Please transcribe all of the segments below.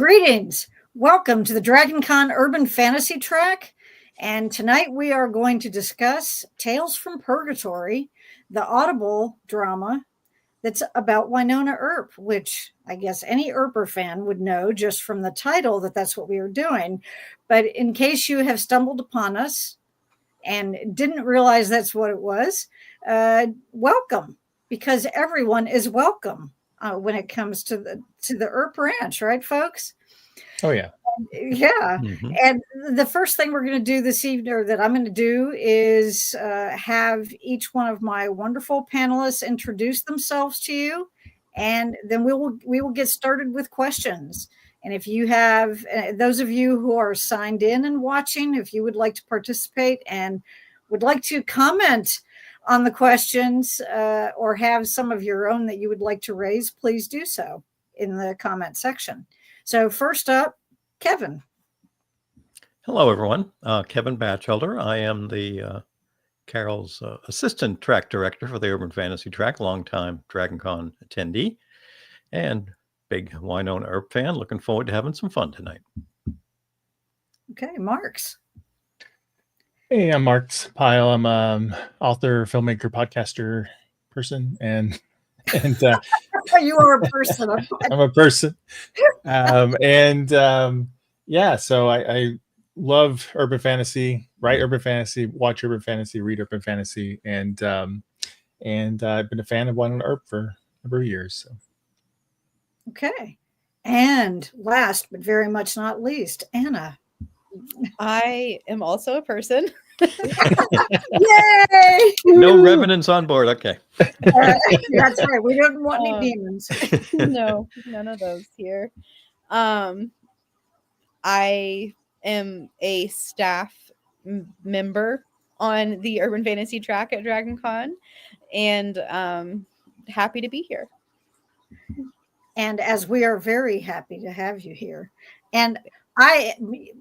Greetings. Welcome to the DragonCon Urban Fantasy Track. And tonight we are going to discuss Tales from Purgatory, the Audible drama that's about Wynonna Earp, which I guess any Earper fan would know just from the title that that's what we are doing. But in case you have stumbled upon us and didn't realize that's what it was, welcome, because everyone is welcome when it comes to the Earp Ranch, right, folks? Oh, yeah. Yeah. Mm-hmm. And the first thing we're going to do this evening, or that I'm going to do, is have each one of my wonderful panelists introduce themselves to you. And then we will get started with questions. And if you have, those of you who are signed in and watching, if you would like to participate and would like to comment on the questions or have some of your own that you would like to raise, please do so in the comment section. So first up, Kevin. Hello, everyone. Kevin Batchelder. I am the Carol's assistant track director for the Urban Fantasy Track, longtime DragonCon attendee, and big Wynonna Earp fan. Looking forward to having some fun tonight. Okay, Marks. Hey, I'm Marks Pyle. I'm author, filmmaker, podcaster person, and you are a person. I'm a person. Yeah, so I love urban fantasy, write urban fantasy, watch urban fantasy, read urban fantasy, and I've been a fan of Wynonna Earp for a number of years. So. Okay. And last but very much not least, Anna. I am also a person. Yay! No revenants on board. Okay. That's right. We don't want any demons. No, none of those here. I am a staff member on the Urban Fantasy Track at DragonCon, and happy to be here. And as we are very happy to have you here. And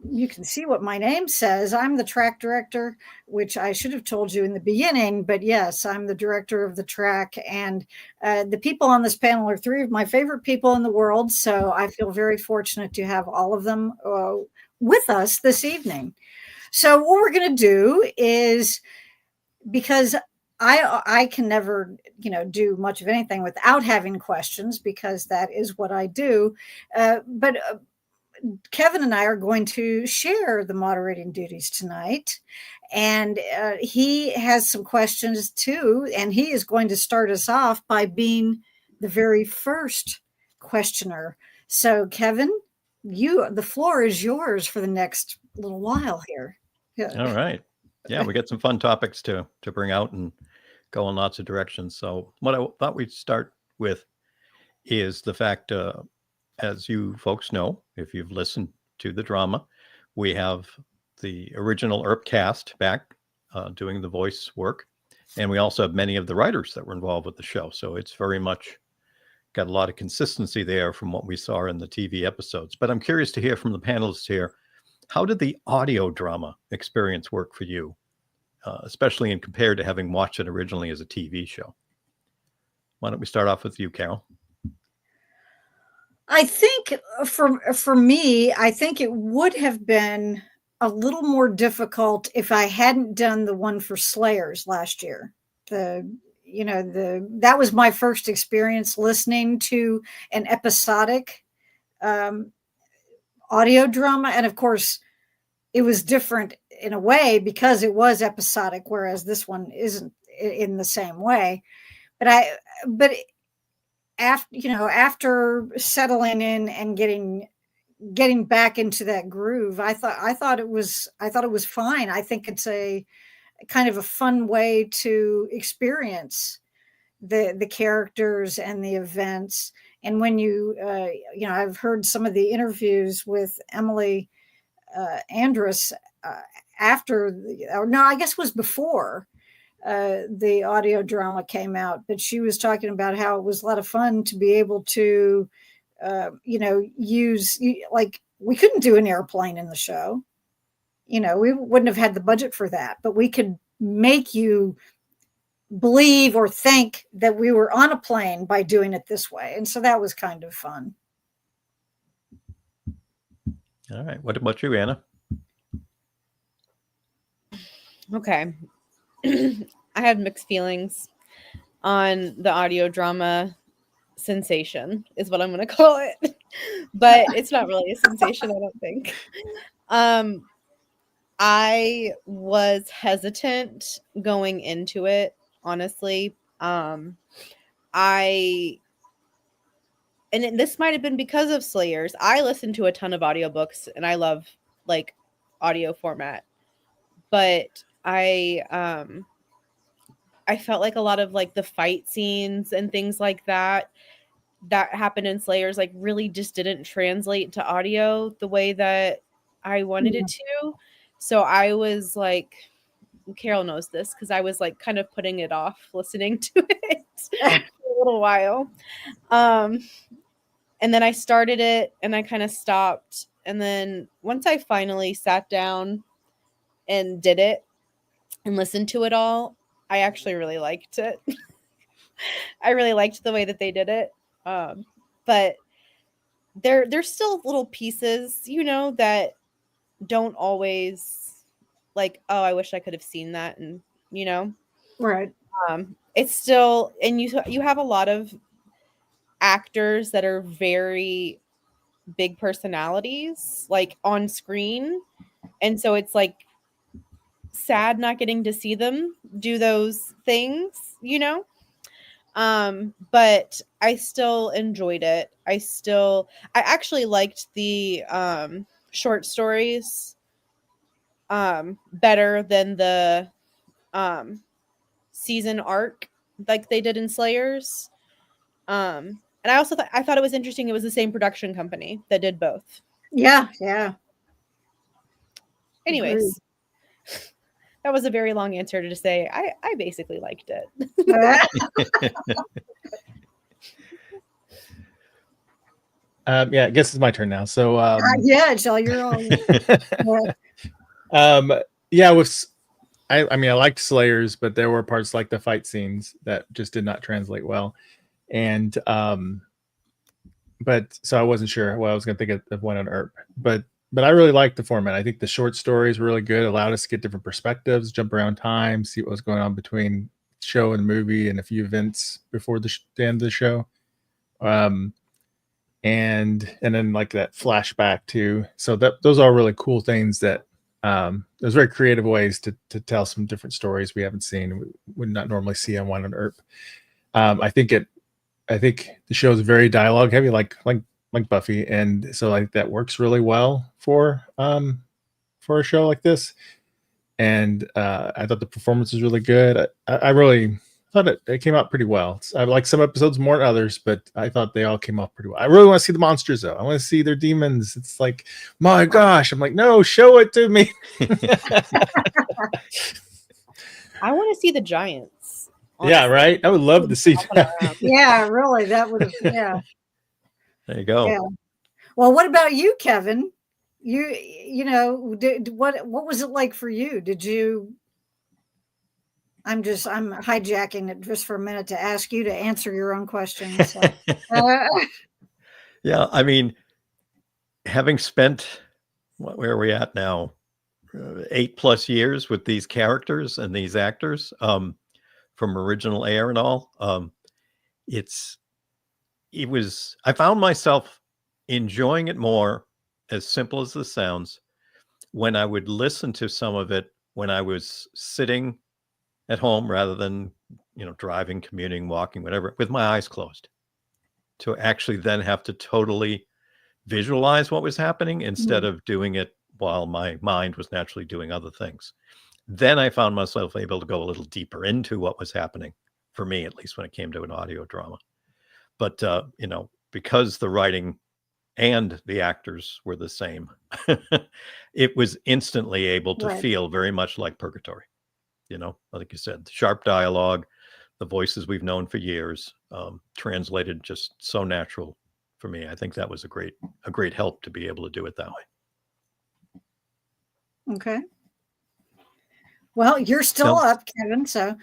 you can see what my name says. I'm the track director, which I should have told you in the beginning, but yes, I'm the director of the track. And the people on this panel are three of my favorite people in the world. So I feel very fortunate to have all of them with us this evening. So what we're going to do is, because I can never, do much of anything without having questions, because that is what I do. But Kevin and I are going to share the moderating duties tonight, and he has some questions too, and he is going to start us off by being the very first questioner. So Kevin, the floor is yours for the next little while here. Yeah. All right. Yeah, we got some fun topics to bring out and go in lots of directions. So what I thought we'd start with is the fact, as you folks know, if you've listened to the drama, we have the original Earp cast back doing the voice work. And we also have many of the writers that were involved with the show. So it's very much got a lot of consistency there from what we saw in the TV episodes. But I'm curious to hear from the panelists here, how did the audio drama experience work for you, especially in compared to having watched it originally as a TV show? Why don't we start off with you, Carol? I think for me, I think it would have been a little more difficult if I hadn't done the one for Slayers last year. That was my first experience listening to an episodic audio drama, and of course, it was different in a way because it was episodic, whereas this one isn't in the same way. But after settling in and getting back into that groove, I thought it was fine. I think it's a kind of a fun way to experience the characters and the events. And when I've heard some of the interviews with Emily Andrus I guess it was before the audio drama came out, but she was talking about how it was a lot of fun to be able to, use, like, we couldn't do an airplane in the show. We wouldn't have had the budget for that, but we could make you believe or think that we were on a plane by doing it this way. And so that was kind of fun. All right. What about you, Anna? Okay. I had mixed feelings on the audio drama sensation, is what I'm going to call it. But it's not really a sensation, I don't think. I was hesitant going into it, honestly. And this might have been because of Slayers. I listen to a ton of audiobooks and I love like audio format. But I felt like a lot of like the fight scenes and things like that happened in Slayers like really just didn't translate to audio the way that I wanted it to. So I was like, Carol knows this because I was like kind of putting it off listening to it for a little while. And then I started it and I kind of stopped. And then once I finally sat down and did it and listened to it all, I actually really liked it. I really liked the way that they did it. But there's still little pieces, you know, that don't always like, oh, I wish I could have seen that. And, you know, Right. It's still, and you have a lot of actors that are very big personalities, like on screen. And so it's like sad not getting to see them do those things, you know? But I still enjoyed it. I actually liked the short stories better than the season arc like they did in Slayers. And I also I thought it was interesting it was the same production company that did both. Yeah, yeah. Anyways, that was a very long answer to just say I basically liked it. Yeah, I guess it's my turn now. So yeah, it's all your own. Yeah, I mean, I liked Slayers, but there were parts like the fight scenes that just did not translate well. And but so I wasn't sure what I was going to think of Wynonna Earp, but I really liked the format. I think the short stories were really good, allowed us to get different perspectives, jump around time, see what was going on between show and movie, and a few events before the end of the show. And then like that flashback too. So those are really cool things that there's very creative ways to tell some different stories we haven't seen, we would not normally see on Wynonna Earp. I think the show is very dialogue heavy, like Buffy, and so like that works really well for a show like this. And I thought the performance was really good. I really thought it came out pretty well. I like some episodes more than others, but I thought they all came off pretty well. I really want to see the monsters though. I want to see their demons. It's like, my gosh, I'm like, no, show it to me. I want to see the giants. Honestly. Yeah, right. I would love to see that. Yeah, really. That would have. Yeah. There you go. Yeah. Well, what about you, Kevin? You know, what was it like for you? Did you? I'm hijacking it just for a minute to ask you to answer your own questions. So. Yeah, I mean, having spent where are we at now, 8+ years with these characters and these actors, from original air and all, I found myself enjoying it more, as simple as this sounds, when I would listen to some of it when I was sitting at home rather than, driving, commuting, walking, whatever, with my eyes closed, to actually then have to totally visualize what was happening instead of doing it while my mind was naturally doing other things. Then I found myself able to go a little deeper into what was happening, for me, at least when it came to an audio drama. But, because the writing and the actors were the same, it was instantly able to feel very much like Purgatory. Like you said, the sharp dialogue, the voices we've known for years, translated just so natural for me. I think that was a great help to be able to do it that way. Okay. Well, you're still up, Kevin. So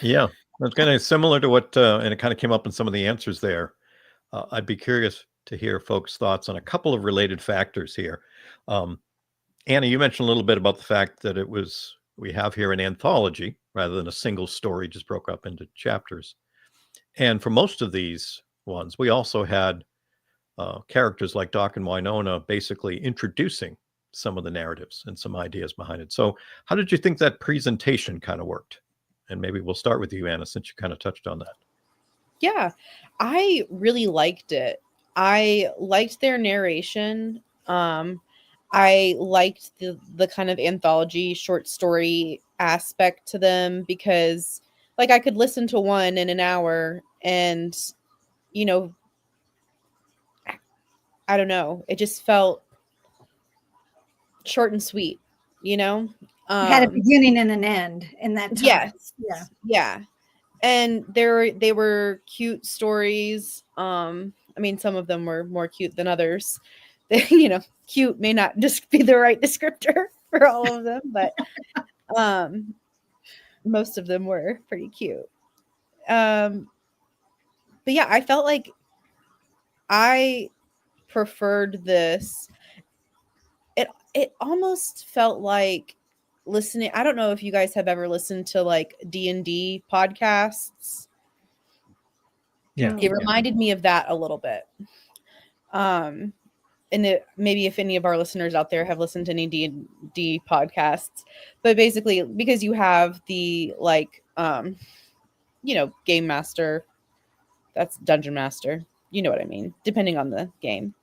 yeah, that's kind of similar to what, and it kind of came up in some of the answers there. I'd be curious to hear folks' thoughts on a couple of related factors here. Anna, you mentioned a little bit about the fact that we have here an anthology rather than a single story just broke up into chapters. And for most of these ones, we also had characters like Doc and Wynonna basically introducing some of the narratives and some ideas behind it. So how did you think that presentation kind of worked? And maybe we'll start with you, Anna, since you kind of touched on that. Yeah, I really liked it. I liked their narration. I liked the kind of anthology short story aspect to them because like I could listen to one in an hour and, you know, I don't know, it just felt short and sweet, you know? It had a beginning and an end in that time. Yes. Yeah. Yeah. And they were cute stories. I mean, some of them were more cute than others. You know, cute may not just be the right descriptor for all of them, but most of them were pretty cute. But yeah, I felt like I preferred this. It almost felt like listening. I don't know if you guys have ever listened to like D&D podcasts. Yeah. It reminded me of that a little bit. And maybe if any of our listeners out there have listened to any D&D podcasts, but basically because you have the like, you know, game master, that's dungeon master, you know what I mean, depending on the game,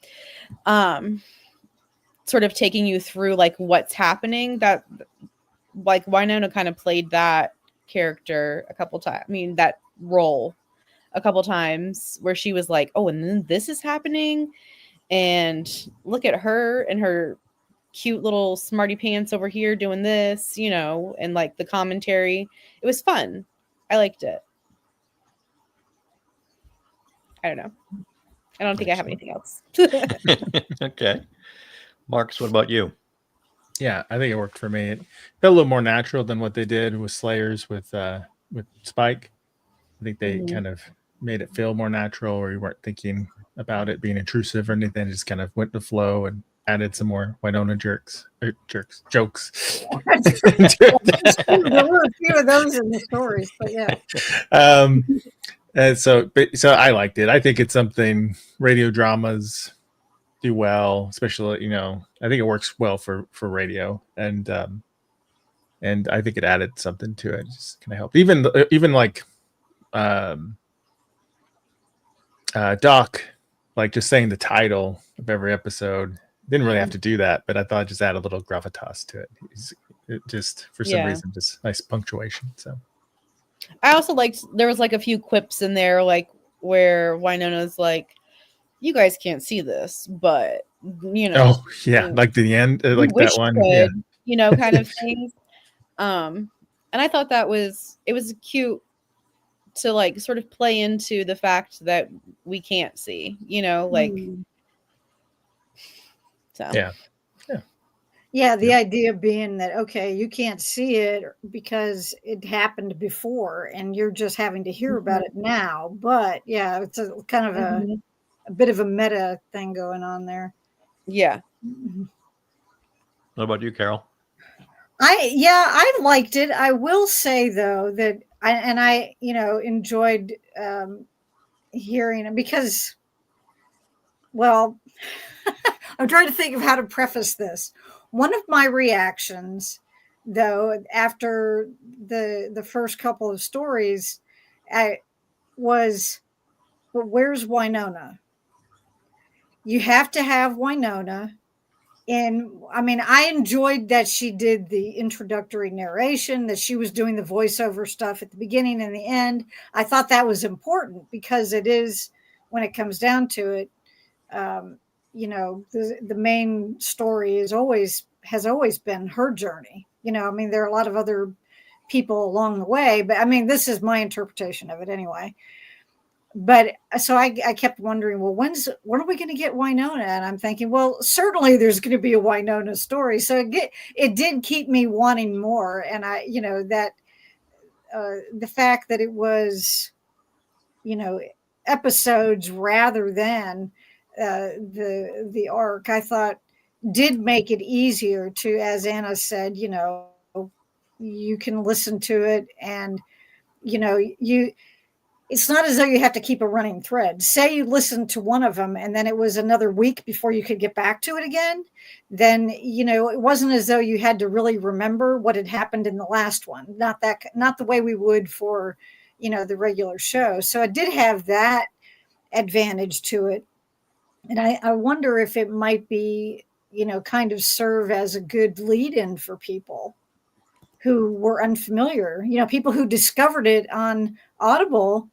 sort of taking you through like what's happening. That like Wynonna kind of played that character a couple times. I mean, that role a couple times where she was like, oh, and then this is happening. And look at her and her cute little smarty pants over here doing this, you know, and like the commentary. It was fun. I liked it. I don't know. I don't think I have anything else. Okay. Marcus, what about you? Yeah, I think it worked for me. It felt a little more natural than what they did with Slayers with Spike. I think they kind of made it feel more natural, or you weren't thinking about it being intrusive or anything. It just kind of went to flow and added some more Wynonna jokes. There were a few of those in the stories, but yeah. And so I liked it. I think it's something radio dramas do well, especially, you know, I think it works well for radio, and I think it added something to it. Just kind of helped. Even like Doc, like just saying the title of every episode, didn't really have to do that, but I thought it just added a little gravitas to it. It just for some reason, just nice punctuation. So I also liked there was like a few quips in there, like where Wynonna's like, "You guys can't see this, but you know." Oh yeah, like the end, like that one, you know, kind of things. And I thought it was cute to like sort of play into the fact that we can't see, you know, like. So yeah, the idea being that, okay, you can't see it because it happened before and you're just having to hear about it now. But yeah, it's a kind of a bit of a meta thing going on there. Yeah. What about you, Carol? I liked it. I will say though that I you know, enjoyed hearing it because, well, I'm trying to think of how to preface this. One of my reactions, though, after the first couple of stories, was, well, where's Wynonna? You have to have Wynonna. And I mean, I enjoyed that she did the introductory narration, that she was doing the voiceover stuff at the beginning and the end. I thought that was important because it is, when it comes down to it, you know, the main story has always been her journey. You know, I mean, there are a lot of other people along the way, but I mean, this is my interpretation of it anyway. But so I kept wondering, well, when are we going to get Wynonna? And I'm thinking, well, certainly there's going to be a Wynonna story. So it did keep me wanting more. And I, you know, that the fact that it was, you know, episodes rather than the arc, I thought did make it easier to, as Anna said, you can listen to it, and it's not as though you have to keep a running thread. Say you listened to one of them and then it was another week before you could get back to it again, then it wasn't as though you had to really remember what had happened in the last one. Not the way we would for the regular show. So it did have that advantage to it. And I wonder if it might be kind of serve as a good lead-in for people who were unfamiliar, people who discovered it on Audible,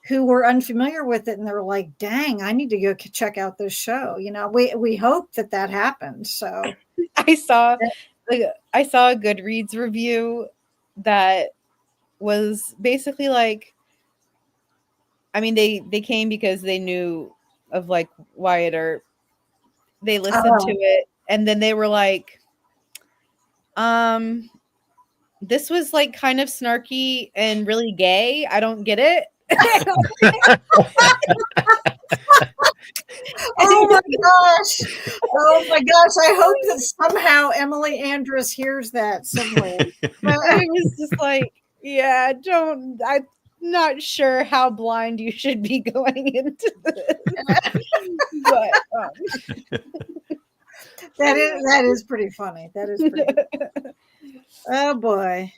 who were unfamiliar with it, and they're like, dang, I need to go check out this show. We hope that happens. So I saw a Goodreads review that was basically like, I mean, they came because they knew of like Wyatt Earp. They listened to it, and then they were like, this was like kind of snarky and really gay. I don't get it. Oh my gosh. Oh my gosh. I hope that somehow Emily Andress hears that somewhere. But I was just like, yeah, I'm not sure how blind you should be going into this. But that is pretty funny. That is pretty oh boy.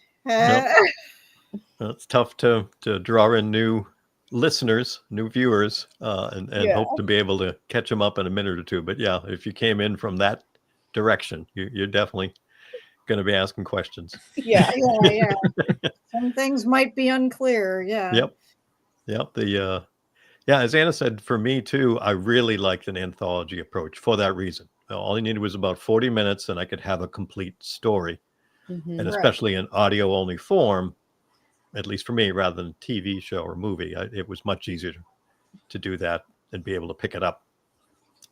It's tough to draw in new listeners, new viewers, and hope to be able to catch them up in a minute or two. But yeah, if you came in from that direction, you're definitely going to be asking questions. Yeah. Some things might be unclear. Yeah. Yep. As Anna said, for me too, I really liked an anthology approach for that reason. All I needed was about 40 minutes and I could have a complete story. Mm-hmm. And especially in audio only form, at least for me, rather than TV show or movie, it was much easier to do that and be able to pick it up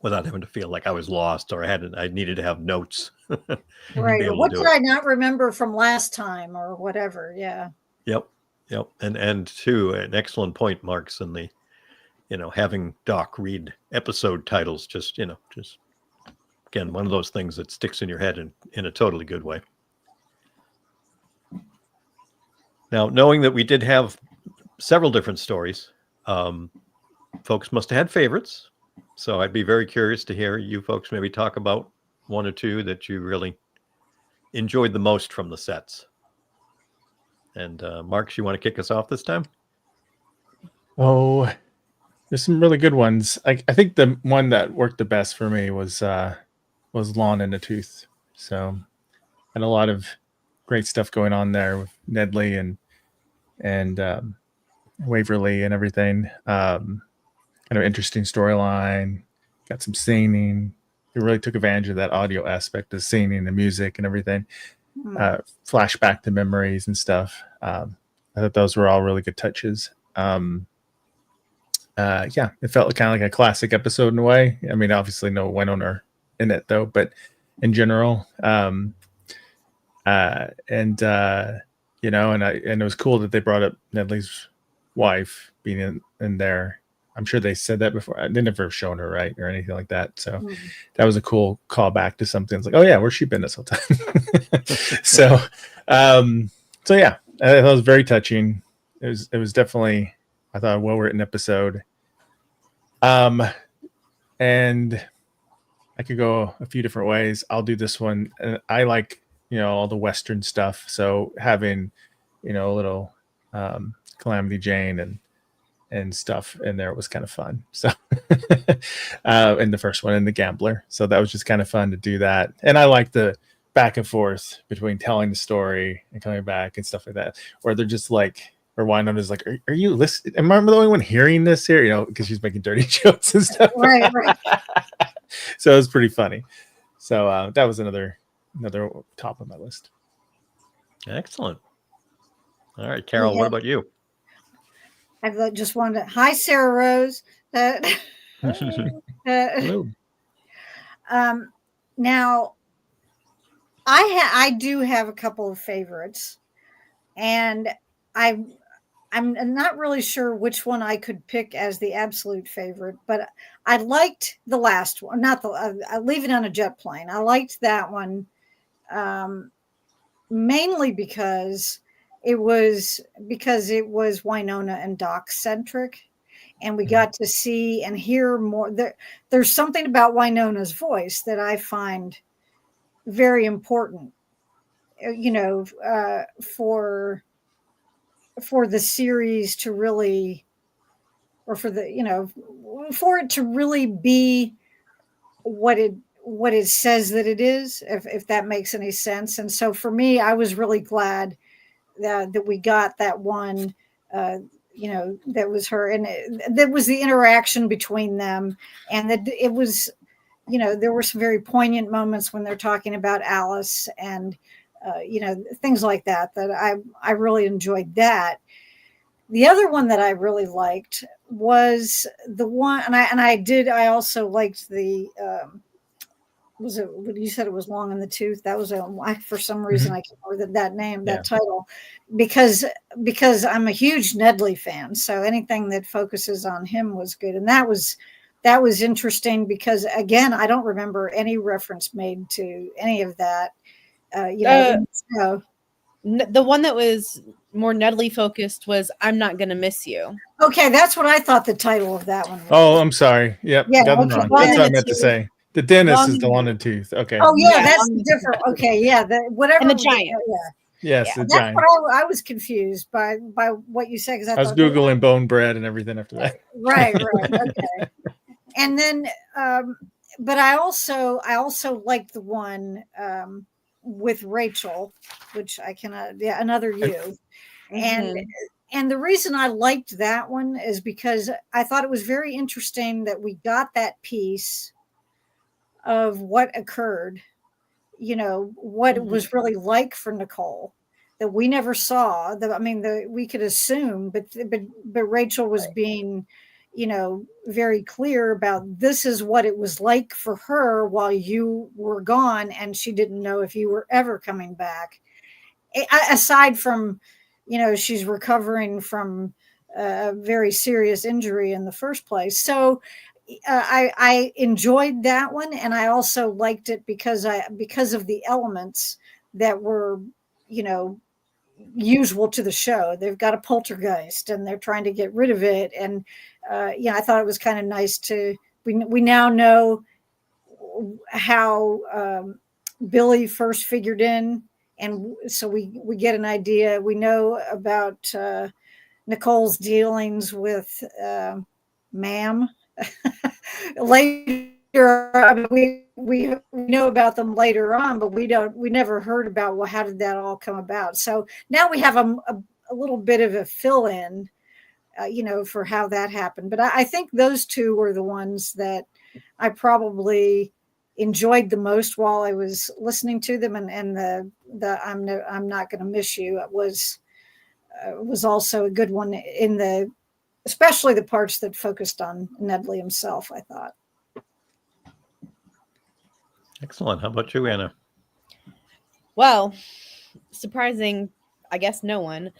without having to feel like I was lost or I needed to have notes. Right. What did I not remember from last time or whatever? Yeah. Yep. And too, an excellent point, Mark's in the, having Doc read episode titles, just again, one of those things that sticks in your head in a totally good way. Now, knowing that we did have several different stories, folks must have had favorites. So I'd be very curious to hear you folks maybe talk about one or two that you really enjoyed the most from the sets. And Mark, you want to kick us off this time? Oh, there's some really good ones. I think the one that worked the best for me was Lawn in the Tooth. So had a lot of great stuff going on there with Nedley and Waverly and everything. Kind of interesting storyline. Got some singing. It really took advantage of that audio aspect of singing, the music and everything. Flashback to memories and stuff. I thought those were all really good touches. It felt kind of like a classic episode in a way. I mean, obviously no Wynonna in it though, but in general, and it was cool that they brought up Nedley's wife being in there. I'm sure they said that before. They never have shown her, right, or anything like that. So that was a cool callback to something. It's like, oh yeah, where's she been this whole time? So yeah, I thought it was very touching. It was definitely, I thought, a well-written episode. And I could go a few different ways. I'll do this one. I like, all the Western stuff. So having, a little Calamity Jane and stuff in there was kind of fun. So in the first one, and the Gambler. So that was just kind of fun to do that. And I like the back and forth between telling the story and coming back and stuff like that, where they're just like, or Wynonna is like, are you listening? Am I the only one hearing this here? Because she's making dirty jokes and stuff. Right. So it was pretty funny. So that was another top of my list. Excellent. All right, Carol, what about you? I've just wanted to, hi, Sarah Rose. Hello. Now, I do have a couple of favorites, and I I'm not really sure which one I could pick as the absolute favorite, but I liked the last one, not the Leaving on a Jet Plane. I liked that one mainly because it was Wynonna and Doc centric, and we got to see and hear more. There's something about Wynonna's voice that I find very important, for the series to really, or for it to really be what it says that it is, if that makes any sense. And so for me, I was really glad that we got that one, that was her, and that was the interaction between them, and that it was, there were some very poignant moments when they're talking about Alice and things like that I really enjoyed that. The other one that I really liked was the one, and I also liked the was it, you said it was Long in the Tooth. That was for some reason I can't remember that name, that title, because I'm a huge Nedley fan. So anything that focuses on him was good. And that was interesting because, again, I don't remember any reference made to any of that. The one that was more Nedley focused was I'm Not Gonna Miss You. Okay, that's what I thought the title of that one was. Oh, I'm sorry. Yep. Yeah, got okay. wrong. That's what I meant to say. The dentist is the Long- one in tooth. Okay. Oh yeah, Yeah, that's different. Okay, yeah, And the giant. Yes, Yeah, the That's giant. what I was confused by what you said, because I was Googling bone bread and everything after that. Right. Okay. And then, but I also liked the one with Rachel, which I cannot. Yeah, Another You, and the reason I liked that one is because I thought it was very interesting that we got that piece of what occurred, what it was really like for Nicole, that we never saw. We could assume, but Rachel was being, very clear about, this is what it was like for her while you were gone, and she didn't know if you were ever coming back. Aside from, she's recovering from a very serious injury in the first place. So I enjoyed that one, and I also liked it because of the elements that were, usual to the show. They've got a poltergeist, and they're trying to get rid of it, and I thought it was kind of nice to. We now know how Billy first figured in, and so we get an idea. We know about Nicole's dealings with Ma'am. Later, we know about them later on, but we never heard about, well, how did that all come about? So now we have a little bit of a fill-in, for how that happened. But I think those two were the ones that I probably enjoyed the most while I was listening to them, and the I'm Not Gonna Miss You was also a good one, especially the parts that focused on Nedley himself, I thought. Excellent. How about you, Anna? Well, surprising, I guess, no one.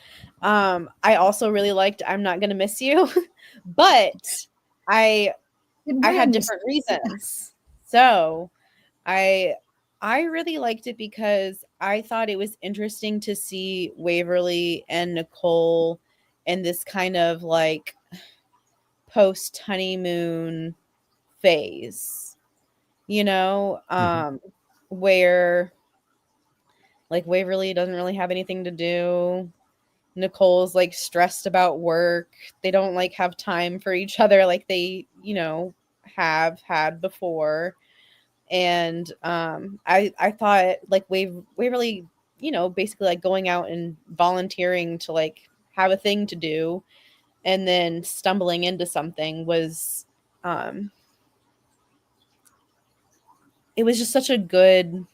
I also really liked I'm Not Gonna Miss You, but I had different reasons. So I really liked it because I thought it was interesting to see Waverly and Nicole in this kind of like post honeymoon phase, where like Waverly doesn't really have anything to do. Nicole's like stressed about work. They don't like have time for each other like they, have had before. And I thought like Waverly, basically like going out and volunteering to like have a thing to do and then stumbling into something was it was just such a good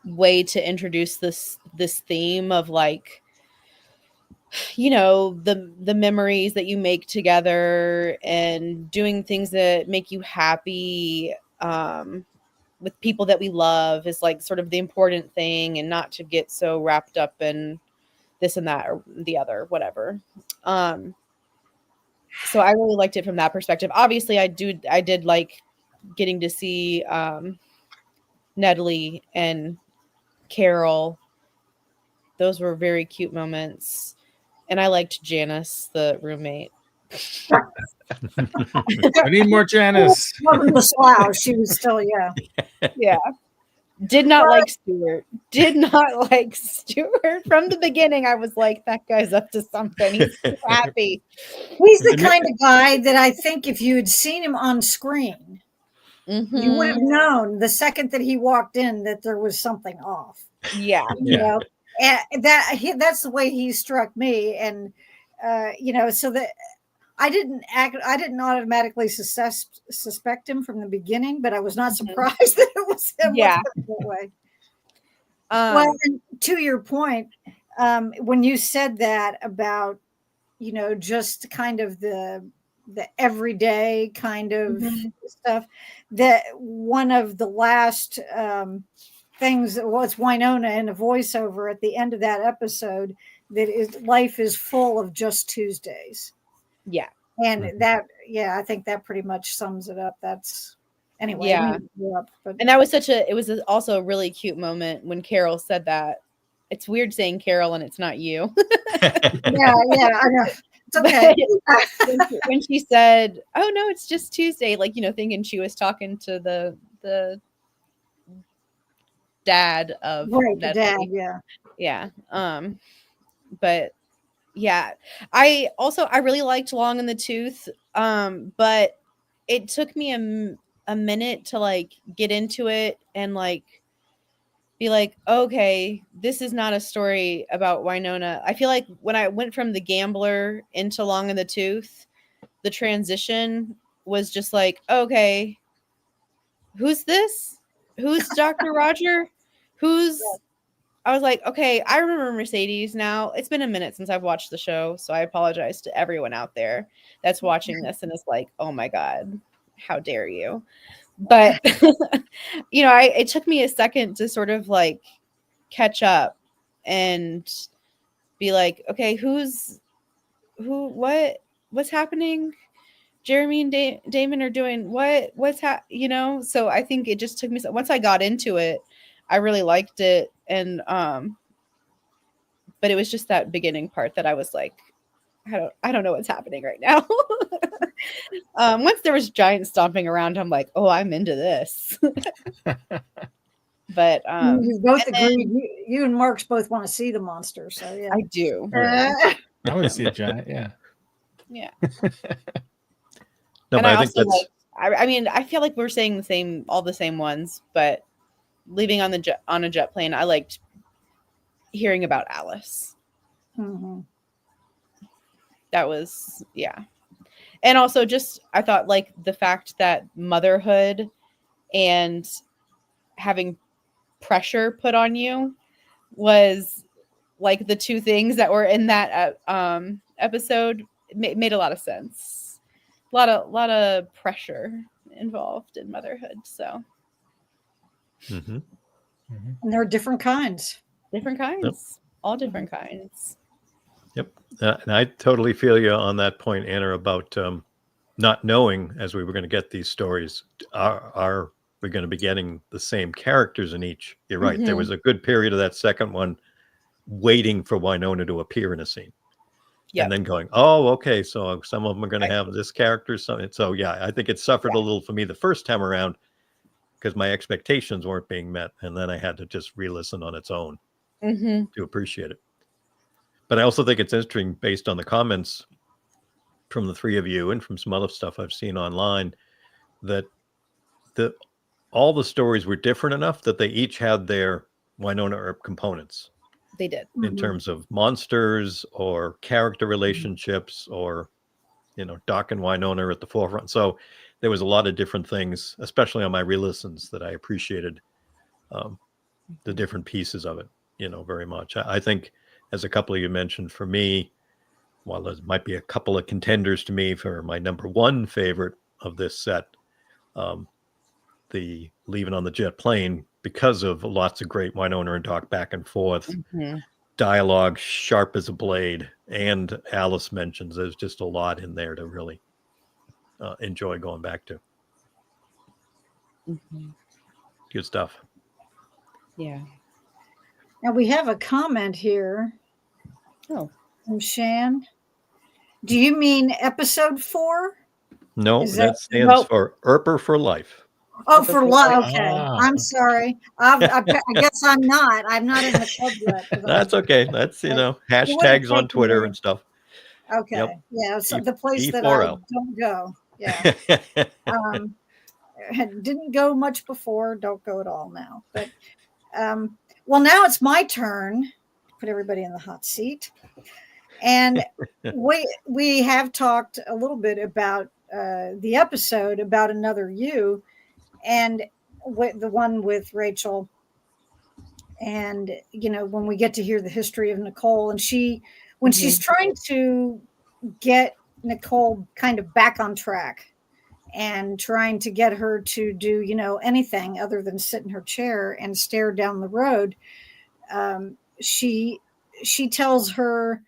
way to introduce this theme of like, the memories that you make together and doing things that make you happy with people that we love is like sort of the important thing, and not to get so wrapped up in this and that or the other, whatever. So I really liked it from that perspective. Obviously, I did like getting to see Natalie and Carol. Those were very cute moments. And I liked Janice, the roommate. I need more Janice. Wasn't the slouch. She was still, Yeah. Did not like Stuart. Did not like Stuart. From the beginning, I was like, that guy's up to something. He's so happy. He's the kind of guy that I think if you had seen him on screen, you would have known the second that he walked in that there was something off. Yeah. You know, and that's the way he struck me. And, so that I didn't automatically suspect him from the beginning, but I was not surprised that it was him. Yeah. That way. Well, and to your point, when you said that about, just kind of the everyday kind of stuff, that one of the last things was Wynonna in a voiceover at the end of that episode, that is, life is full of just Tuesdays. Yeah. And I think that pretty much sums it up. That's anyway. Yeah. And that was it was also a really cute moment when Carol said that. It's weird saying Carol and it's not you. yeah, I know. It's okay. When she said, "Oh no, it's just Tuesday," like, thinking she was talking to the dad of the dad, yeah. But yeah, I really liked Long in the Tooth, but it took me a minute to like get into it and like be like, okay, this is not a story about Wynonna. I feel like when I went from The Gambler into Long in the Tooth, the transition was just like, okay, who's this? Who's Dr. Roger? I was like, okay, I remember Mercedes now. It's been a minute since I've watched the show, so I apologize to everyone out there that's watching this and is like, oh my God, how dare you? But, it took me a second to sort of like catch up and be like, okay, what's happening? Jeremy and Damon are doing so I think it just took me, once I got into it, I really liked it. And, but it was just that beginning part that I was like, I don't know what's happening right now. Once there was giants stomping around, I'm like, oh, I'm into this. But you both agreed. You and Marks both want to see the monster, so yeah, I do. I want to see a giant. Yeah. No, and but I think that's. I feel like we're saying all the same ones, but leaving on a jet plane, I liked hearing about Alice. Mm-hmm. That was, and also just I thought like the fact that motherhood and having pressure put on you was like the two things that were in that episode made a lot of sense. A lot of pressure involved in motherhood. So, and there are different kinds. All different kinds. Yep. And I totally feel you on that point, Anna, about not knowing as we were going to get these stories, are we going to be getting the same characters in each? You're right. There was a good period of that second one waiting for Wynonna to appear in a scene. Yep. And then going, oh, okay, so some of them are going to have this character. So yeah, I think it suffered a little for me the first time around because my expectations weren't being met. And then I had to just re-listen on its own to appreciate it. But I also think it's interesting based on the comments from the three of you and from some other stuff I've seen online that all the stories were different enough that they each had their Wynonna Earp components. They did. In terms of monsters or character relationships or, Doc and Wynonna are at the forefront. So there was a lot of different things, especially on my re-listens, that I appreciated the different pieces of it, very much. I think, as a couple of you mentioned, for me, while there might be a couple of contenders to me for my number one favorite of this set, the Leaving on the Jet Plane, because of lots of great Wynonna and Doc back and forth, dialogue sharp as a blade, and Alice mentions there's just a lot in there to really enjoy going back to. Good stuff. Yeah. Now we have a comment here Oh. from Shan. Do you mean episode 4? No, Is that that- stands Nope. for Earper for life. Oh, for life. Okay. Ah. I'm sorry. I guess I'm not. I'm not in the club yet. 'cause That's okay. That's, It would've hashtags on taken Twitter me- and stuff. Okay. Yep. Yeah. So E- the place that I E4L. don't go. Yeah. Didn't go much before. Don't go at all now. But well, now it's my turn to put everybody in the hot seat. And we have talked a little bit about the episode about Another You, and the one with Rachel. And when we get to hear the history of Nicole, and when she's trying to get Nicole kind of back on track and trying to get her to do anything other than sit in her chair and stare down the road, she tells her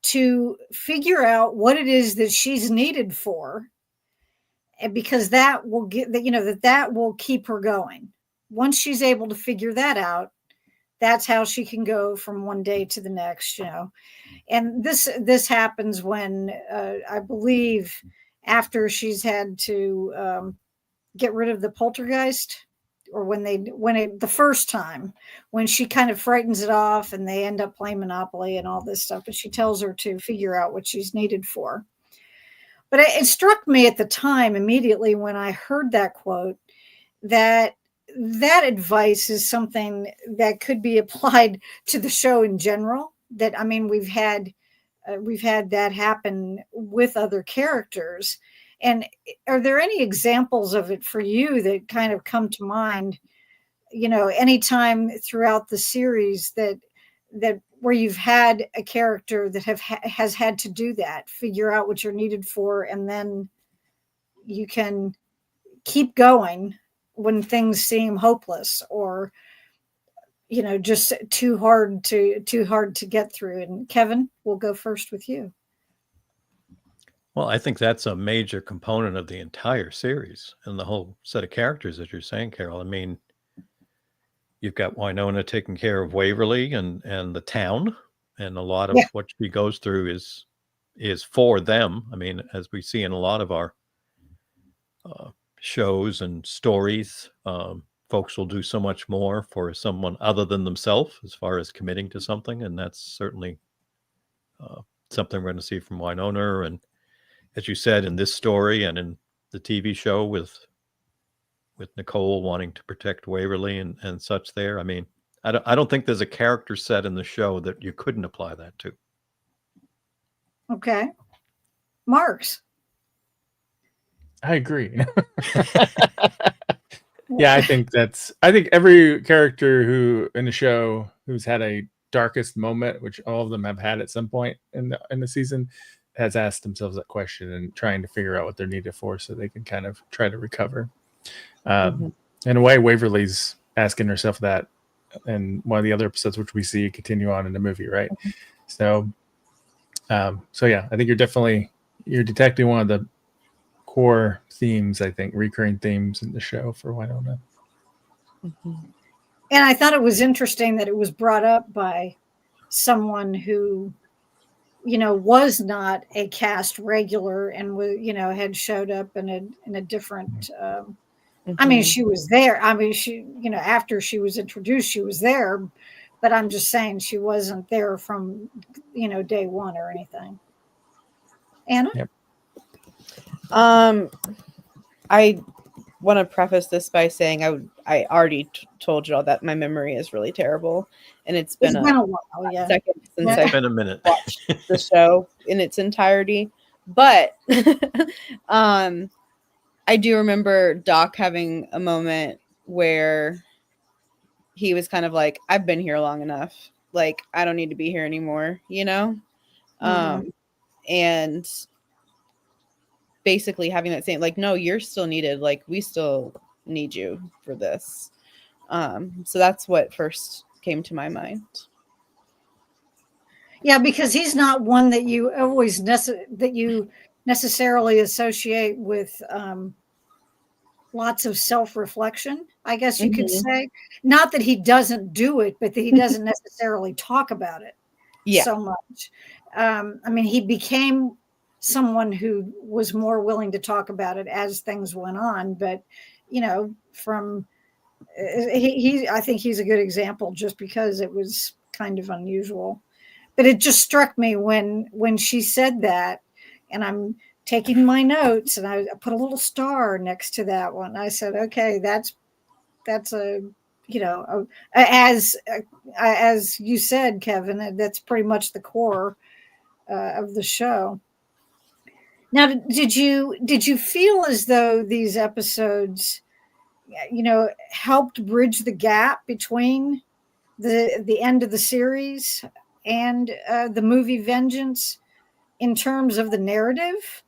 to figure out what it is that she's needed for, and because that will get that will keep her going. Once she's able to figure that out, that's how she can go from one day to the next. And this happens when I believe after she's had to get rid of the poltergeist, or the first time when she kind of frightens it off and they end up playing Monopoly and all this stuff, but she tells her to figure out what she's needed for. But it struck me at the time immediately when I heard that quote that advice is something that could be applied to the show in general. That, I mean, we've had that happen with other characters. And are there any examples of it for you that kind of come to mind, anytime throughout the series that where you've had a character that has had to do that, figure out what you're needed for, and then you can keep going when things seem hopeless or just too hard to get through? And Kevin, we'll go first with you. Well, I think that's a major component of the entire series and the whole set of characters that you're saying, Carol. I mean, you've got Wynonna taking care of Waverly and the town, and a lot of what she goes through is for them. I mean, as we see in a lot of our shows and stories, folks will do so much more for someone other than themselves as far as committing to something, and that's certainly something we're going to see from Wynonna. And as you said, in this story and in the TV show with Nicole wanting to protect Waverly and such there. I mean, I don't think there's a character set in the show that you couldn't apply that to. Okay. Marks. I agree. Yeah, I think every character who in the show who's had a darkest moment, which all of them have had at some point in the season, has asked themselves that question and trying to figure out what they're needed for so they can kind of try to recover. In a way, Waverly's asking herself that in one of the other episodes, which we see continue on in the movie, right? So yeah, I think you're detecting one of the core themes, I think, recurring themes in the show for Wynonna. And I thought it was interesting that it was brought up by someone who was not a cast regular and was, had showed up in a different, I mean, she was there. I mean, she, after she was introduced, she was there, but I'm just saying she wasn't there from, day one or anything. Anna? Yep. I want to preface this by saying I already told you all that my memory is really terrible, and it's been a while, yeah. second since It's been a minute. watched the show in its entirety. But I do remember Doc having a moment where he was kind of like, I've been here long enough. Like, I don't need to be here anymore, and basically having that same, like, no, you're still needed. Like, we still need you for this. So that's what first came to my mind. Yeah, because he's not one that you always necessarily associate with lots of self-reflection, I guess you could Mhm. say. Not that he doesn't do it, but that he doesn't necessarily talk about it Yeah. so much. I mean, he became someone who was more willing to talk about it as things went on. But, from I think he's a good example just because it was kind of unusual. But it just struck me when she said that, and I'm taking my notes, and I put a little star next to that one. I said, okay, that's a as you said, Kevin, that's pretty much the core of the show. Now, did you feel as though these episodes, helped bridge the gap between the end of the series and the movie Vengeance in terms of the narrative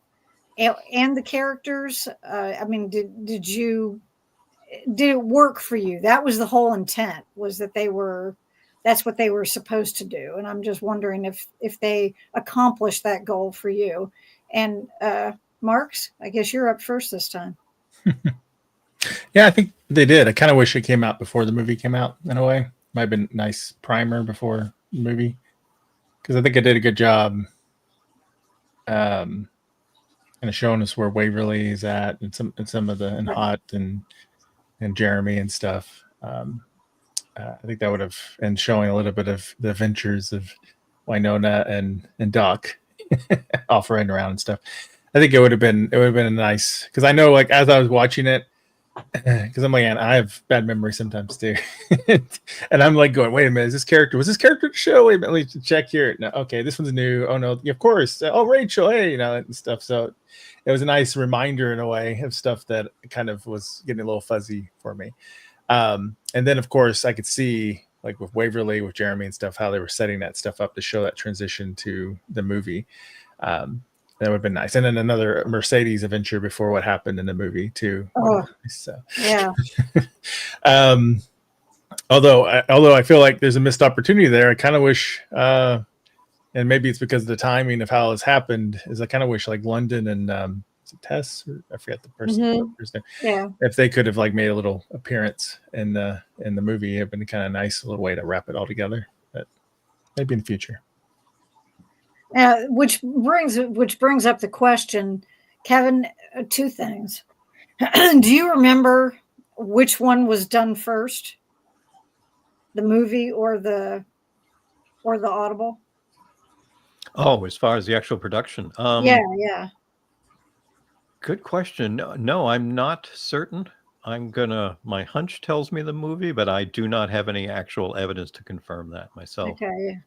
and the characters? I mean, did it work for you? That was the whole intent, was that that's what they were supposed to do. And I'm just wondering if they accomplished that goal for you. And Marks, I guess you're up first this time. Yeah, I think they did. I kind of wish it came out before the movie came out in a way. Might have been a nice primer before the movie, because I think it did a good job kind of showing us where Waverly is at, and some of the and Right. Hot and Jeremy and stuff. I think that would have, and showing a little bit of the adventures of Wynonna and Doc off running around and stuff. I think it would have been a nice, because I know, like, as I was watching it, because I'm like, man, I have bad memory sometimes too, and I'm like going, wait a minute, was this character the show? Wait a minute, let me check here. No, okay, this one's new. Oh no, of course. Oh, Rachel, hey, and stuff. So it was a nice reminder in a way of stuff that kind of was getting a little fuzzy for me. And then of course I could see, like, with Waverly, with Jeremy and stuff, how they were setting that stuff up to show that transition to the movie. That would have been nice. And then another Mercedes adventure before what happened in the movie too. Oh, So yeah. Although I feel like there's a missed opportunity there. I kind of wish, and maybe it's because of the timing of how it's happened, is I kind of wish, like, London and is it Tess? Or I forget the person's name. Yeah. If they could have, like, made a little appearance in the movie, it'd been kind of nice little way to wrap it all together. But maybe in the future. Which brings up the question, Kevin. Two things. Do you remember which one was done first, the movie or the Audible? Oh, as far as the actual production, Yeah. good question. No, I'm not certain. My hunch tells me the movie, but I do not have any actual evidence to confirm that myself. Okay.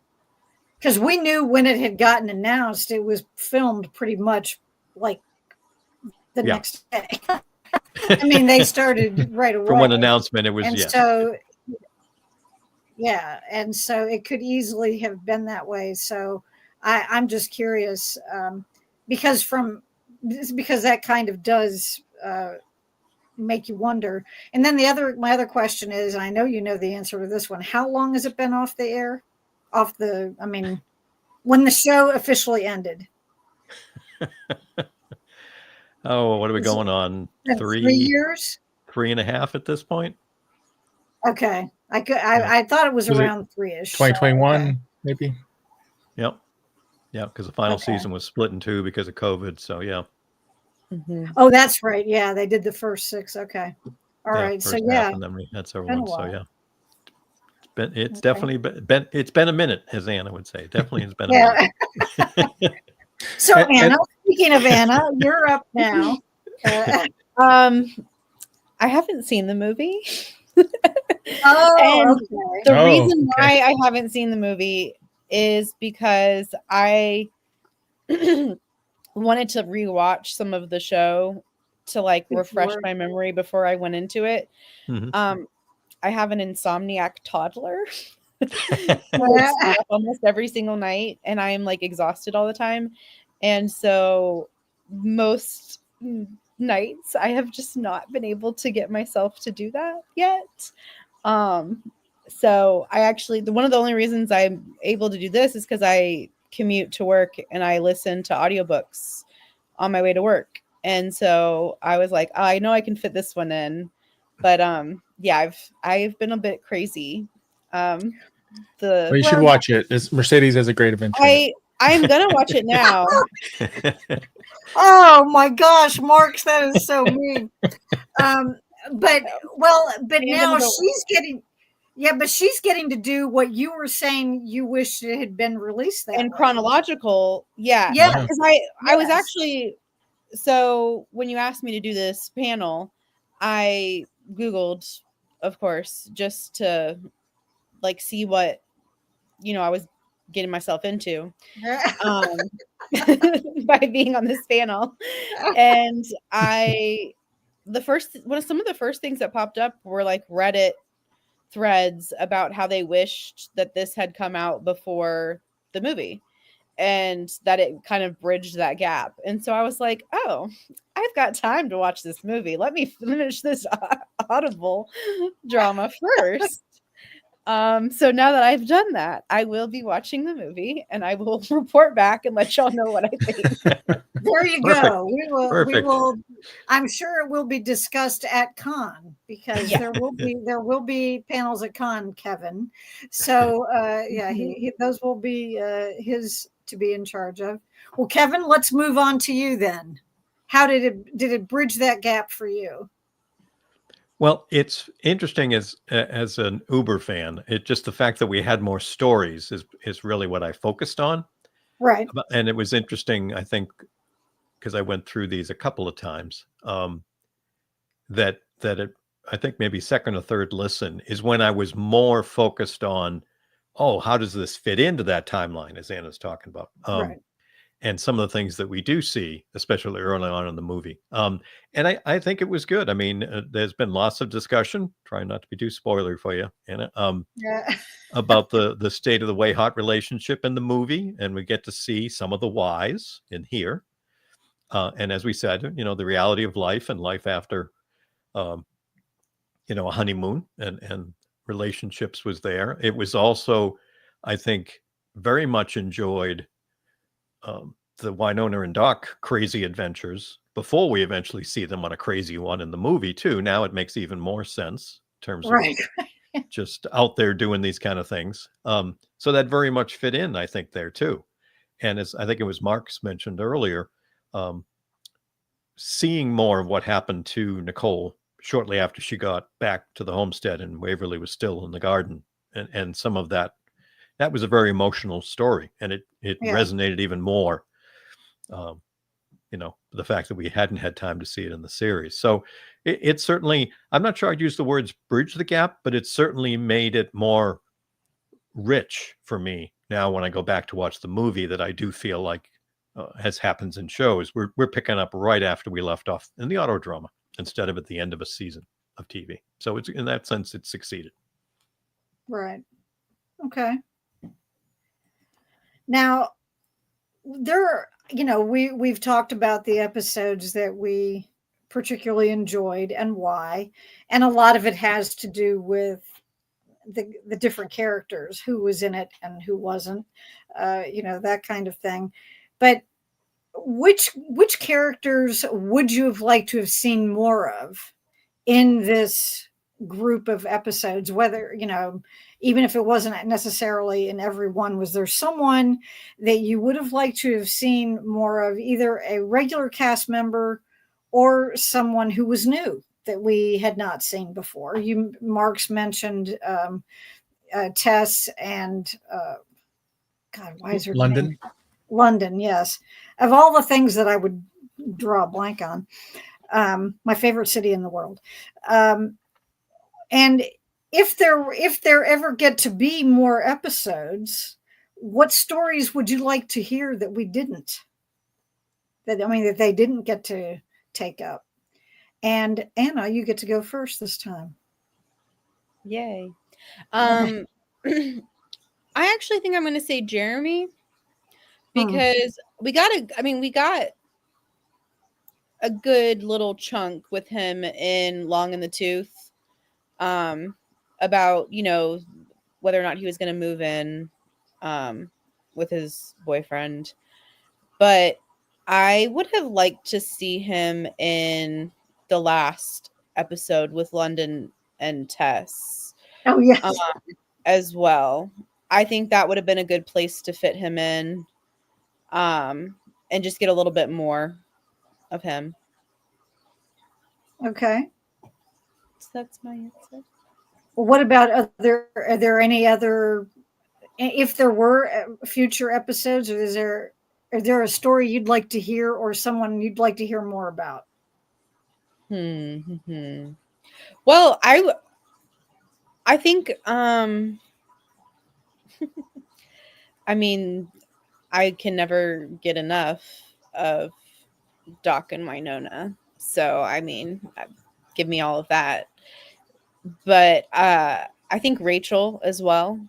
Because we knew when it had gotten announced, it was filmed pretty much like the Yeah. next day. I mean, they started right away. From one announcement, it was, And yeah. so, yeah, and so it could easily have been that way. So I'm just curious, because that kind of does make you wonder. And then my other question is, and I know you know the answer to this one: how long has it been off the air? I mean, when the show officially ended? Oh, what are we Is going on? 3 years? 3.5 at this point? Okay, Yeah. I thought it was Was it around 3-ish. 2021, okay. maybe. Yep. Yeah, because the final Okay. season was split in two because of COVID. So yeah. Mhm. Oh, that's right. Yeah, they did the first 6. Okay. All Yeah, right. So first yeah, half, and then we had several been a ones. So while. yeah. It's Okay. definitely been a minute, as Anna would say. Definitely has been a Yeah. minute. So And- Anna, speaking of Anna, you're up now. I haven't seen the movie. Oh, And okay. the Oh, reason okay. why I haven't seen the movie is because I wanted to rewatch some of the show to, like, refresh Before. my memory before I went into it. Mhm. I have an insomniac toddler who Yeah. wakes me up almost every single night, and I am, like, exhausted all the time. And so most nights I have just not been able to get myself to do that yet. So I actually, one of the only reasons I'm able to do this is because I commute to work and I listen to audiobooks on my way to work. And so I was like, I know I can fit this one in. But yeah, I've been a bit crazy. Well, you should watch it. Mercedes has a great adventure. I'm gonna watch it now. Oh my gosh, Marks, that is so mean. But now she's getting, but she's getting to do what you were saying you wish it had been released that and way. Chronological. Yeah. Yeah. Because I was actually, so when you asked me to do this panel, I Googled, of course, just to like see what, I was getting myself into by being on this panel. And some of the first things that popped up were like Reddit threads about how they wished that this had come out before the movie and that it kind of bridged that gap. And so I was like, oh, I've got time to watch this movie. Let me finish this Audible drama first. So now that I've done that, I will be watching the movie and I will report back and let y'all know what I think. There you go. We will. I'm sure it will be discussed at con because there will be panels at con, Kevin. So those will be his to be in charge of. Well, Kevin, let's move on to you then. How did it bridge that gap for you? Well, it's interesting as an Uber fan. Just the fact that we had more stories is really what I focused on. Right. And it was interesting, I think, because I went through these a couple of times, that I think maybe second or third listen is when I was more focused on, how does this fit into that timeline, as Anna's talking about? Right. And some of the things that we do see, especially early on in the movie. And I think it was good. I mean, there's been lots of discussion, trying not to be too spoilery for you, Anna, about the state of the Way Hot relationship in the movie. And we get to see some of the whys in here. And as we said, the reality of life and life after, a honeymoon and relationships was there. It was also, I think, very much enjoyed the Wynonna and Doc crazy adventures before we eventually see them on a crazy one in the movie too. Now it makes even more sense in terms of just out there doing these kind of things. So that very much fit in, I think, there too. And as I think it was Mark's mentioned earlier, seeing more of what happened to Nicole shortly after she got back to the homestead and Waverly was still in the garden, and some of that was a very emotional story, and it resonated even more. The fact that we hadn't had time to see it in the series. So it certainly, I'm not sure I'd use the words bridge the gap, but it certainly made it more rich for me now when I go back to watch the movie, that I do feel like, as happens in shows, we're picking up right after we left off in the auto drama instead of at the end of a season of TV. So it's, in that sense, it succeeded. Right. Okay. Now, we've talked about the episodes that we particularly enjoyed and why, and a lot of it has to do with the different characters, who was in it and who wasn't, that kind of thing. But which characters would you have liked to have seen more of in this group of episodes? Whether, even if it wasn't necessarily in every one, was there someone that you would have liked to have seen more of, either a regular cast member or someone who was new that we had not seen before? Mark's mentioned Tess and God, why is her London name? London, yes. Of all the things that I would draw a blank on, my favorite city in the world. And if there ever get to be more episodes, what stories would you like to hear that we didn't? That they didn't get to take up. And Anna, you get to go first this time. Yay. I actually think I'm going to say Jeremy, because we got a good little chunk with him in Long in the Tooth, about, whether or not he was going to move in with his boyfriend. But I would have liked to see him in the last episode with London and Tess Oh yes. as well. I think that would have been a good place to fit him in, and just get a little bit more of him. Okay. So that's my answer. Well, what about are there any other, if there were future episodes, or is there a story you'd like to hear or someone you'd like to hear more about? Well, I think I mean, I can never get enough of Doc and Wynonna. So, I mean, give me all of that. But I think Rachel as well.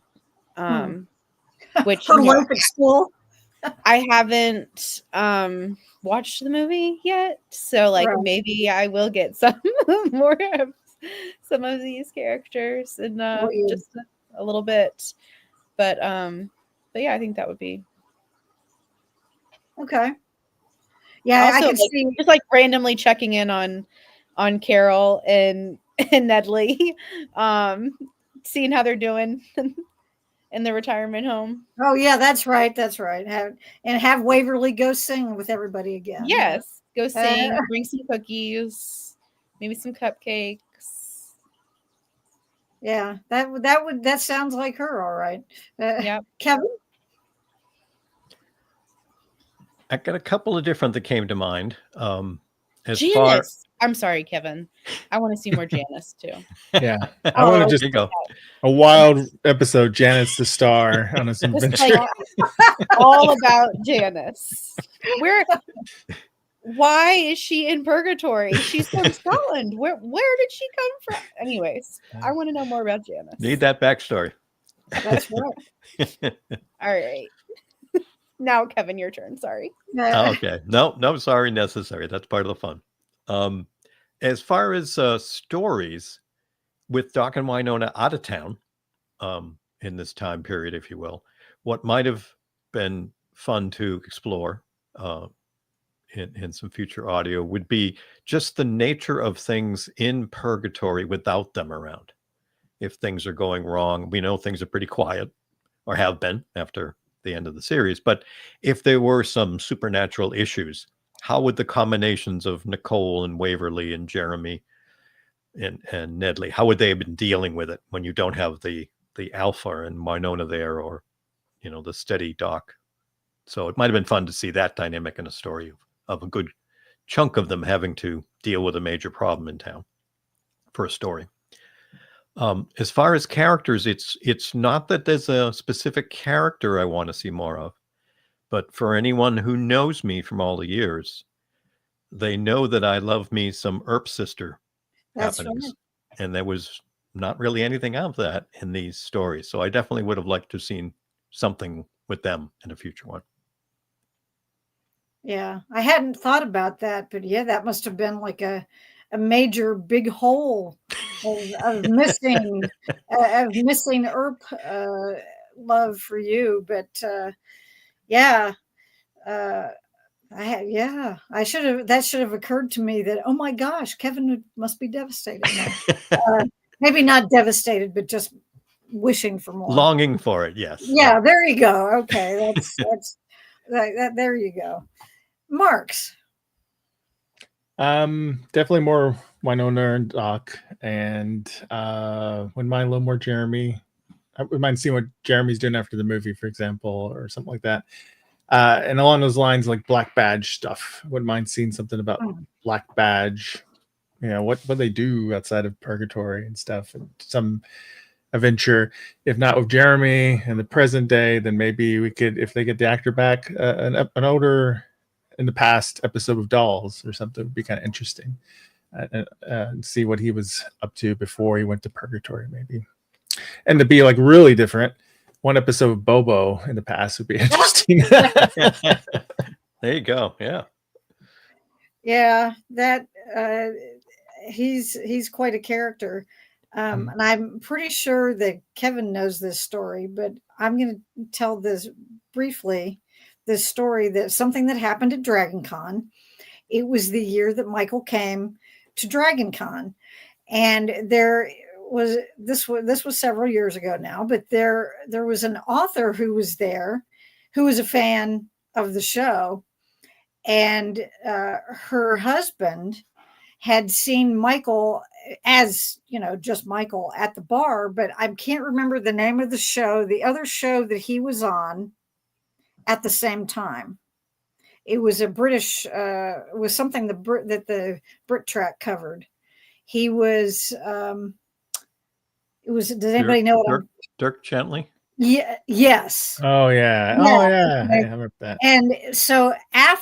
Which Her life at school. I haven't watched the movie yet. So like Right. maybe I will get some more of some of these characters in just a little bit. But yeah, I think that would be Okay. Yeah, also, I can like, see. just like randomly checking in on Carol and Nedley, seeing how they're doing in the retirement home. Oh yeah, that's right. That's right. Have Waverly go sing with everybody again. Yes, go sing, bring some cookies, maybe some cupcakes. Yeah, that sounds like her. All right. Yep. Kevin. I got a couple of different that came to mind. Janice. I'm sorry, Kevin. I want to see more Janice too. Yeah, I want to just go. A wild episode. Janice the star on this adventure. Like, all about Janice. Why is she in Purgatory? She's from Scotland. Where did she come from? Anyways, I want to know more about Janice. Need that backstory. That's right. All right. Now, Kevin, your turn. Sorry. Okay. No, sorry, necessary. That's part of the fun. As far as stories with Doc and Wynonna out of town, in this time period, if you will, what might have been fun to explore in some future audio would be just the nature of things in Purgatory without them around. If things are going wrong, we know things are pretty quiet, or have been after the end of the series. But if there were some supernatural issues, how would the combinations of Nicole and Waverly and Jeremy and Nedley, how would they have been dealing with it when you don't have the alpha and Wynonna there, or the steady Doc? So it might have been fun to see that dynamic in a story of a good chunk of them having to deal with a major problem in town for a story. As far as characters, it's not that there's a specific character I want to see more of, but for anyone who knows me from all the years, they know that I love me some Earp sister happenings. Right. And there was not really anything of that in these stories. So I definitely would have liked to have seen something with them in a future one. Yeah, I hadn't thought about that, but yeah, that must have been like a major big hole of missing Earp love for you. But yeah, I should have. That should have occurred to me that, oh my gosh, Kevin must be devastated now. Maybe not devastated, but just wishing for more, longing for it. Yes. Yeah, there you go. Okay, that's that. There you go. Marks. Definitely more Wynonna and Doc, and wouldn't mind a little more Jeremy. I wouldn't mind seeing what Jeremy's doing after the movie, for example, or something like that. And along those lines, like Black Badge stuff. Wouldn't mind seeing something about Black Badge. What they do outside of Purgatory and stuff, and some adventure. If not with Jeremy in the present day, then maybe we could, if they get the actor back, an older in the past episode of Dolls or something would be kind of interesting, and see what he was up to before he went to Purgatory, maybe. And to be like really different, one episode of Bobo in the past would be interesting. There you go. Yeah, that he's quite a character. And I'm pretty sure that Kevin knows this story, but I'm going to tell this briefly. This story, that something that happened at Dragon Con. It was the year that Michael came to Dragon Con, and this was several years ago now, but there was an author who was there, who was a fan of the show, and her husband had seen Michael, as just Michael, at the bar, but I can't remember the name of the show, the other show that he was on at the same time. It was a British, it was something that the Brit Track covered. He was, does anybody know what Dirk Gently? Yeah, yes. Oh yeah. Oh yeah. Okay. I remember that. And so a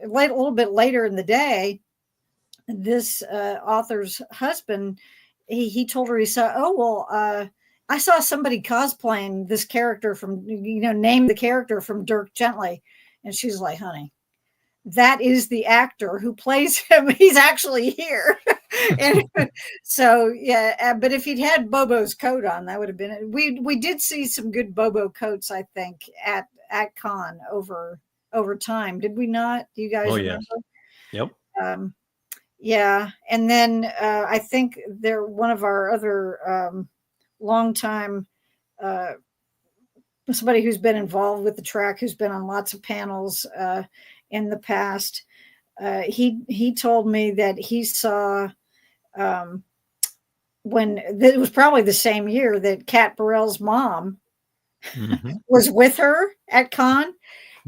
little bit later in the day, this author's husband, he told her, he said, I saw somebody cosplaying this character from, name the character from Dirk Gently. And she's like, honey, that is the actor who plays him. He's actually here. And so, yeah, but if he'd had Bobo's coat on, that would have been it. We did see some good Bobo coats, I think, at con over time. Did we not? Do you guys remember? Yes. Yep. Yeah. And then I think one of our other longtime somebody who's been involved with the track, who's been on lots of panels in the past, he told me that he saw when it was probably the same year that Kat Burrell's mom was with her at con,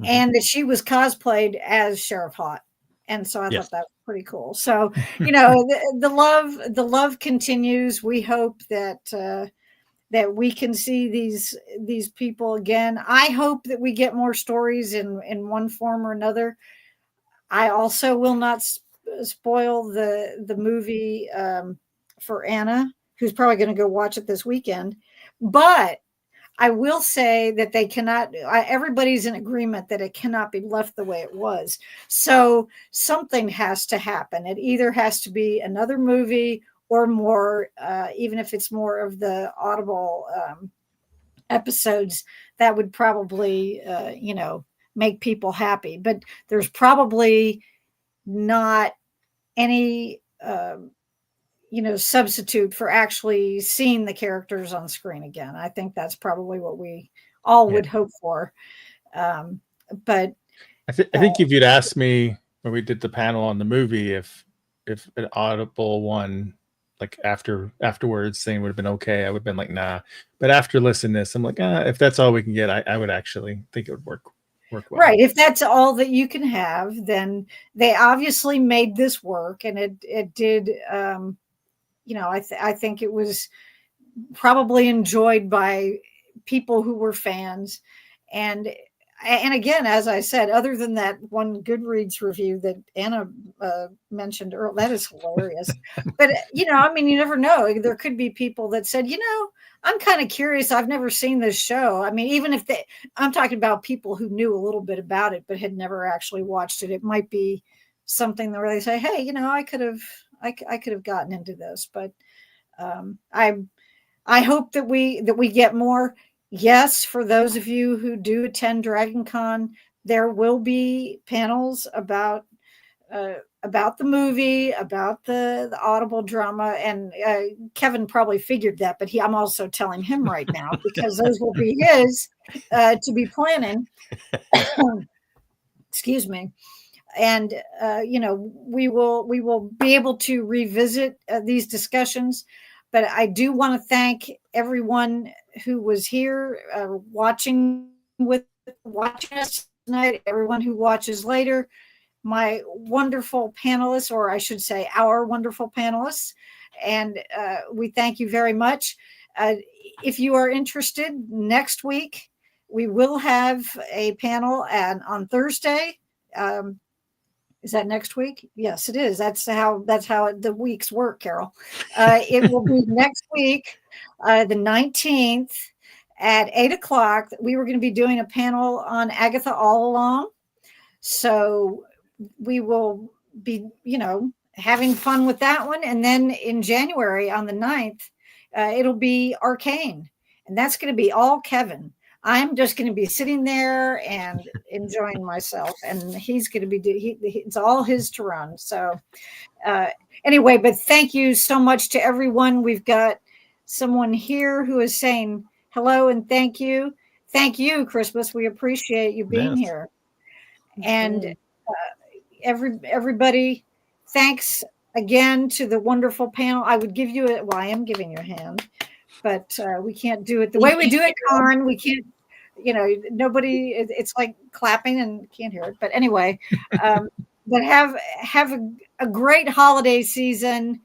and that she was cosplayed as Sheriff Hott. And so I thought that was pretty cool. So, the love continues. We hope that we can see these people again. I hope that we get more stories in one form or another. I also will not spoil the movie for Anna, who's probably going to go watch it this weekend. But I will say that they cannot, everybody's in agreement that it cannot be left the way it was. So something has to happen. It either has to be another movie or more, even if it's more of the Audible episodes, that would probably, make people happy. But there's probably not any, substitute for actually seeing the characters on screen again. I think that's probably what we all would hope for. But I think if you'd asked me when we did the panel on the movie, if an Audible one, like afterwards, saying would have been okay, I would have been like, nah. But after listening to this, I'm like, if that's all we can get, I would actually think it would work well. Right. If that's all that you can have, then they obviously made this work, and it did. I think it was probably enjoyed by people who were fans, and again, as I said, other than that one Goodreads review that Anna mentioned earlier, that is hilarious. But you never know. There could be people that said, I'm kind of curious. I've never seen this show. I mean, even if I'm talking about people who knew a little bit about it but had never actually watched it. It might be something where they say, hey, I could have gotten into this. But I hope that we get more. Yes, for those of you who do attend Dragon Con, there will be panels about the movie, about the Audible drama, and Kevin probably figured that, but I'm also telling him right now, because those will be his to be planning. Excuse me. And we will be able to revisit these discussions. But I do want to thank everyone who was here watching us tonight, everyone who watches later, my wonderful panelists, or I should say our wonderful panelists. And we thank you very much. If you are interested, next week, we will have a panel on Thursday. Is that next week? Yes, it is. That's how the weeks work, Carol. It will be next week, the 19th at 8:00. We were going to be doing a panel on Agatha All Along. So we will be, having fun with that one. And then in January on the 9th, it'll be Arcane. And that's going to be all Kevin. I'm just going to be sitting there and enjoying myself. And he's going to be, it's all his to run. So anyway, but thank you so much to everyone. We've got someone here who is saying hello and thank you. Thank you, Christmas. We appreciate you being here. And everybody, thanks again to the wonderful panel. I would give you I am giving you a hand, but we can't do it the way we do it, Con. We can't, nobody, it's like clapping and can't hear it. But anyway, but have a great holiday season.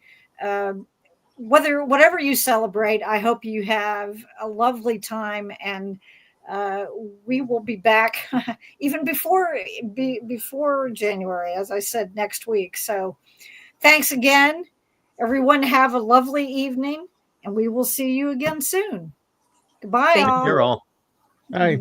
Whatever you celebrate, I hope you have a lovely time, and we will be back even before January, as I said, next week. So thanks again, everyone. Have a lovely evening, and we will see you again soon. Goodbye. Thank you all. Bye.